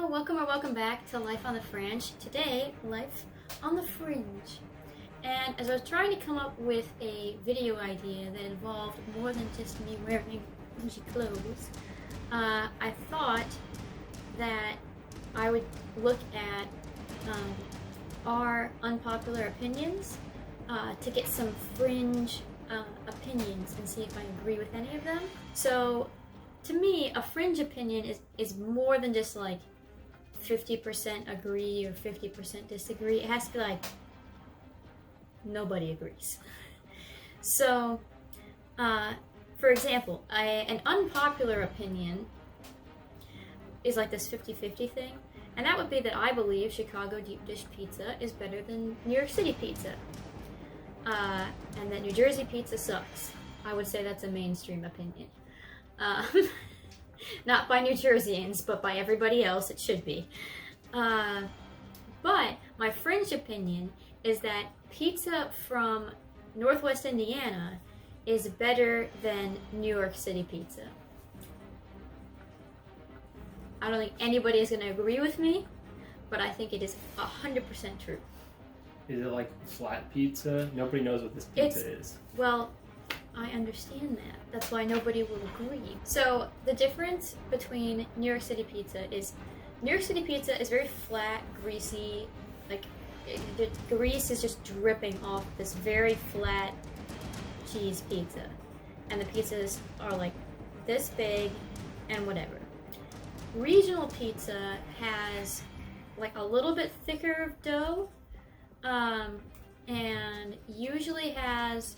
Hello, welcome back to Life on the Franch. Today, Life on the Fringe. And as I was trying to come up with a video idea that involved more than just me wearing bougie clothes, I thought that I would look at our unpopular opinions to get some fringe opinions and see if I agree with any of them. So, to me, a fringe opinion is more than just like 50% agree or 50% disagree. It has to be like nobody agrees. So, for example, an unpopular opinion is like this 50-50 thing, and that would be that I believe Chicago deep dish pizza is better than New York City pizza, and that New Jersey pizza sucks. I would say that's a mainstream opinion. Not by New Jerseyans, but by everybody else, it should be. But my fringe opinion is that pizza from Northwest Indiana is better than New York City pizza. I don't think anybody is going to agree with me, but I think it is 100% true. Is it like flat pizza? Nobody knows what this pizza is. Well, I understand that. That's why nobody will agree. So the difference between New York City pizza is New York City pizza is very flat, greasy, like the grease is just dripping off this very flat cheese pizza. And the pizzas are like this big and whatever. Regional pizza has like a little bit thicker dough, and usually has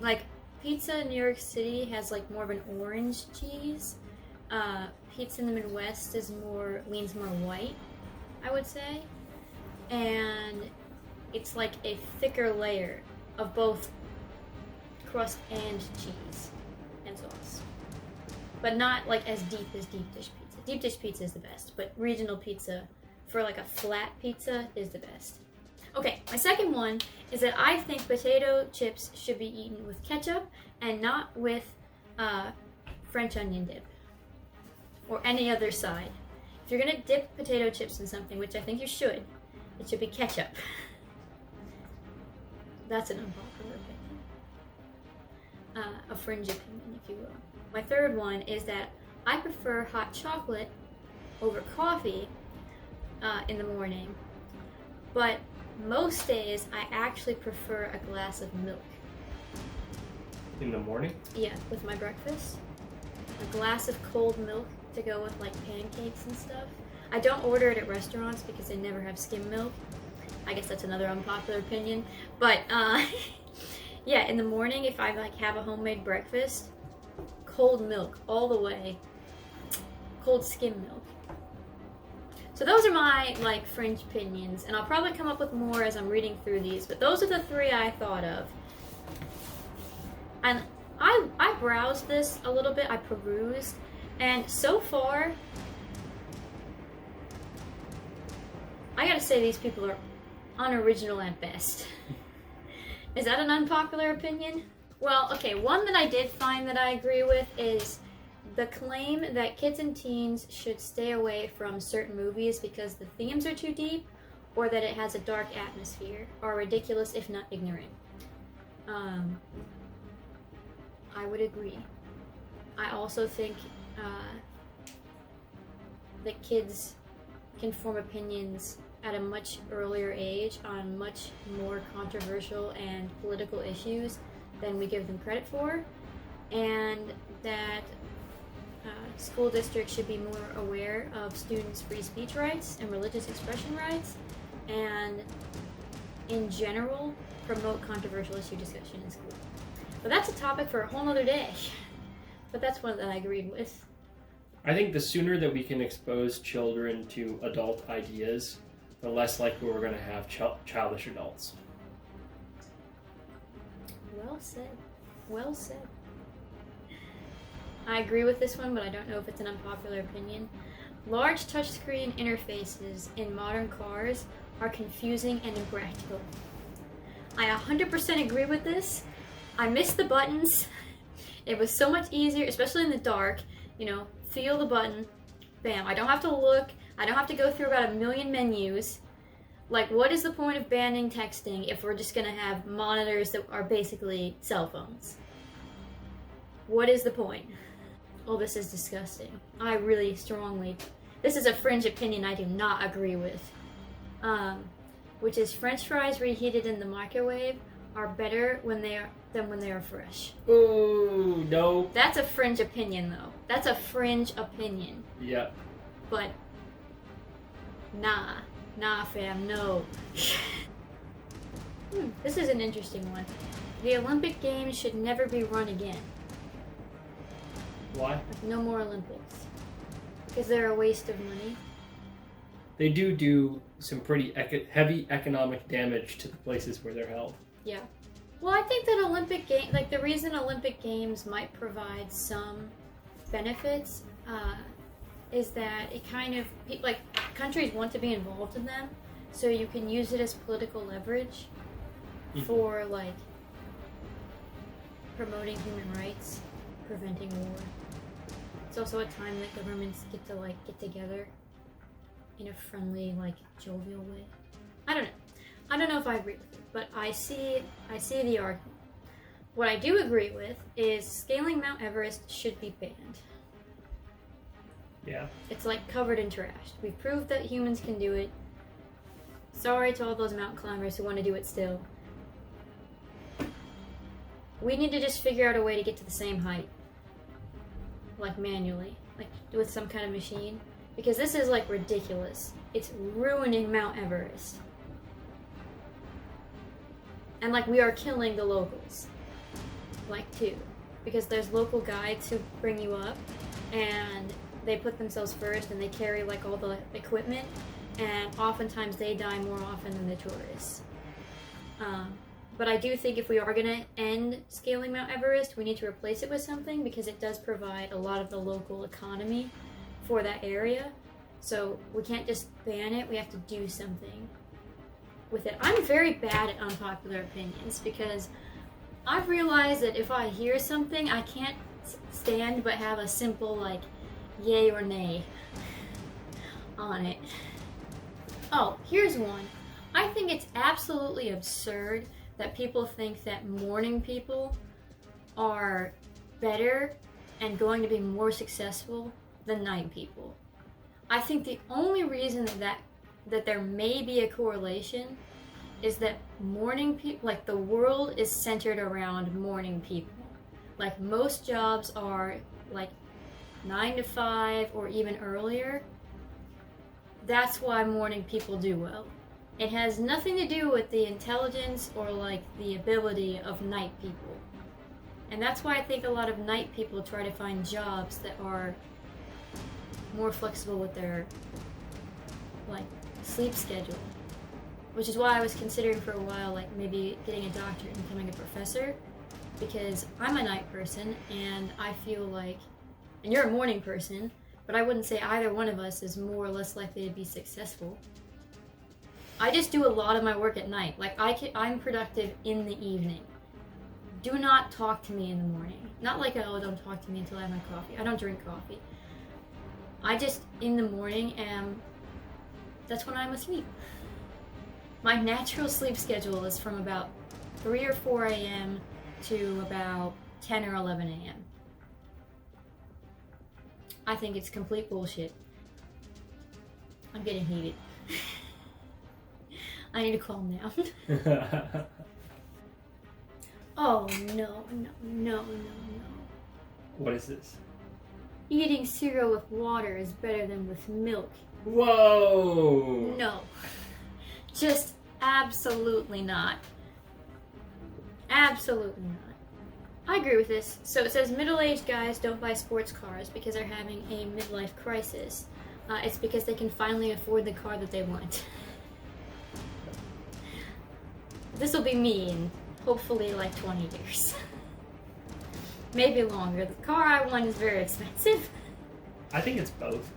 like pizza in New York City has like more of an orange cheese. Pizza in the Midwest leans more white, I would say. And it's like a thicker layer of both crust and cheese and sauce. But not like as deep as deep dish pizza. Deep dish pizza is the best, but regional pizza for like a flat pizza is the best. Okay, my second one is that I think potato chips should be eaten with ketchup and not with French onion dip or any other side. If you're gonna dip potato chips in something, which I think you should, it should be ketchup. That's an unpopular opinion. A fringe opinion, if you will. My third one is that I prefer hot chocolate over coffee in the morning, but most days, I actually prefer a glass of milk. In the morning? Yeah, with my breakfast. A glass of cold milk to go with like pancakes and stuff. I don't order it at restaurants because they never have skim milk. I guess that's another unpopular opinion. But yeah, in the morning, if I like have a homemade breakfast, cold milk all the way. Cold skim milk. So those are my like fringe opinions, and I'll probably come up with more as I'm reading through these, but those are the three I thought of. And I browsed this a little bit, I perused, and so far, I gotta say these people are unoriginal at best. Is that an unpopular opinion? Well, okay, one that I did find that I agree with is the claim that kids and teens should stay away from certain movies because the themes are too deep or that it has a dark atmosphere are ridiculous if not ignorant. I would agree. I also think that kids can form opinions at a much earlier age on much more controversial and political issues than we give them credit for, and that school districts should be more aware of students' free speech rights and religious expression rights, and in general, promote controversial issue discussion in school. But that's a topic for a whole nother day. But that's one that I agreed with. I think the sooner that we can expose children to adult ideas, the less likely we're going to have childish adults. Well said. Well said. I agree with this one, but I don't know if it's an unpopular opinion. Large touchscreen interfaces in modern cars are confusing and impractical. I 100% agree with this. I miss the buttons. It was so much easier, especially in the dark, feel the button, Bam. I don't have to look. I don't have to go through about a million menus. Like, what is the point of banning texting if we're just gonna have monitors that are basically cell phones? What is the point? Oh, this is disgusting. I really strongly... This is a Fringe opinion I do not agree with. Which is French fries reheated in the microwave are better than when they are fresh. Ooh, no. That's a Fringe opinion, though. That's a Fringe opinion. Yeah. But, nah, fam, no. This is an interesting one. The Olympic Games should never be run again. Why? Like, no more Olympics. Because they're a waste of money. They do some pretty heavy economic damage to the places where they're held. Yeah. Well, I think that the reason Olympic Games might provide some benefits is that it kind of, like, countries want to be involved in them, so you can use it as political leverage for, like, promoting human rights, preventing war. It's also a time that governments get to, like, get together in a friendly, like, jovial way. I don't know if I agree with it, but I see the argument. What I do agree with is scaling Mount Everest should be banned. Yeah. It's like covered in trash. We've proved that humans can do it. Sorry to all those mountain climbers who want to do it still. We need to just figure out a way to get to the same height. Like manually. Like with some kind of machine. Because this is like ridiculous. It's ruining Mount Everest. And like we are killing the locals. Like too. Because there's local guides who bring you up and they put themselves first and they carry like all the equipment and oftentimes they die more often than the tourists. But I do think if we are going to end scaling Mount Everest, we need to replace it with something because it does provide a lot of the local economy for that area. So we can't just ban it, we have to do something with it. I'm very bad at unpopular opinions because I've realized that if I hear something, I can't stand but have a simple like yay or nay on it. Oh, here's one. I think it's absolutely absurd that people think that morning people are better and going to be more successful than night people. I think the only reason that there may be a correlation is that morning people, like the world is centered around morning people. Like most jobs are like 9 to 5 or even earlier. That's why morning people do well. It has nothing to do with the intelligence or like the ability of night people. And that's why I think a lot of night people try to find jobs that are more flexible with their like sleep schedule. Which is why I was considering for a while like maybe getting a doctorate and becoming a professor, because I'm a night person and I feel like, and you're a morning person, but I wouldn't say either one of us is more or less likely to be successful. I just do a lot of my work at night. Like I'm productive in the evening. Do not talk to me in the morning. Not like, oh, don't talk to me until I have my coffee. I don't drink coffee. I just, in the morning, that's when I'm asleep. My natural sleep schedule is from about 3 or 4 a.m. to about 10 or 11 a.m. I think it's complete bullshit. I'm getting heated. I need to calm down. Oh, no. What is this? Eating cereal with water is better than with milk. Whoa! No. Just absolutely not. Absolutely not. I agree with this. So it says middle-aged guys don't buy sports cars because they're having a midlife crisis. It's because they can finally afford the car that they want. This will be me in hopefully like 20 years. Maybe longer. The car I want is very expensive. I think it's both.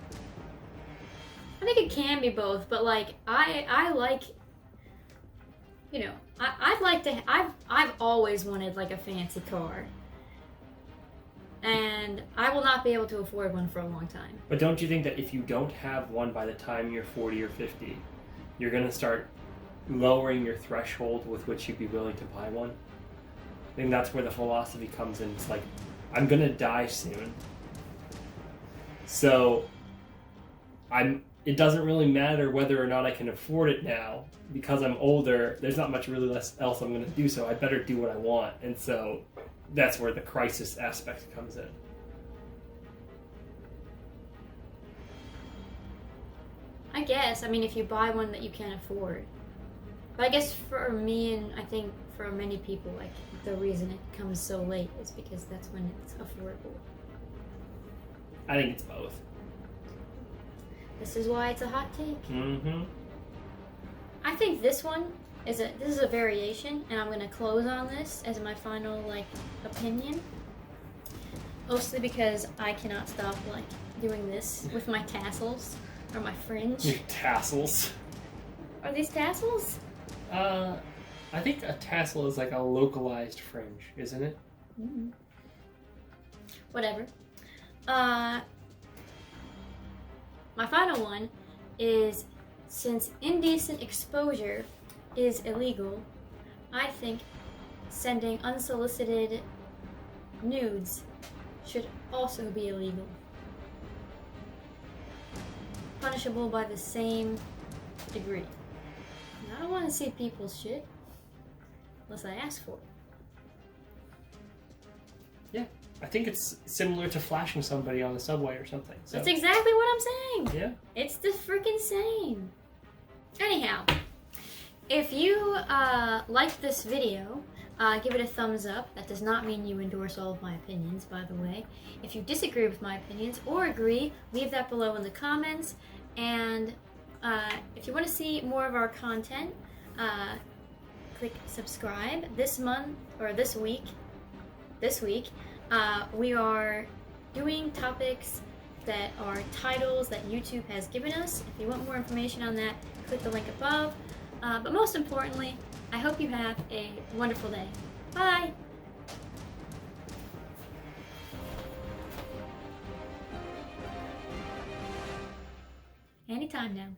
I think it can be both, but like I like, you know, I'd like to. I've always wanted like a fancy car. and I will not be able to afford one for a long time. But don't you think that if you don't have one by the time you're 40 or 50, you're going to start lowering your threshold with which you'd be willing to buy one? I think that's where the philosophy comes in. It's like, I'm going to die soon. So it doesn't really matter whether or not I can afford it now. Because I'm older, there's not much really else I'm going to do, so I better do what I want. And so that's where the crisis aspect comes in. I guess. I mean, if you buy one that you can't afford. But I guess for me, and I think for many people, like, the reason it comes so late is because that's when it's affordable. I think it's both. This is why it's a hot take. Mm-hmm. I think this one this is a variation, and I'm gonna close on this as my final opinion. Mostly because I cannot stop doing this with my tassels or my fringe. Your tassels. Are these tassels? I think a tassel is like a localized fringe, isn't it? Mm-hmm. Whatever. My final one is, since indecent exposure is illegal, I think sending unsolicited nudes should also be illegal. Punishable by the same degree. And I don't want to see people's shit unless I ask for it. Yeah. I think it's similar to flashing somebody on the subway or something. So. That's exactly what I'm saying. Yeah. It's the freaking same. Anyhow, if you liked this video, give it a thumbs up. That does not mean you endorse all of my opinions, by the way. If you disagree with my opinions or agree, leave that below in the comments. And if you want to see more of our content, click subscribe. This month, or this week, we are doing topics that are titles that YouTube has given us. If you want more information on that, click the link above. But most importantly, I hope you have a wonderful day. Bye! Anytime now.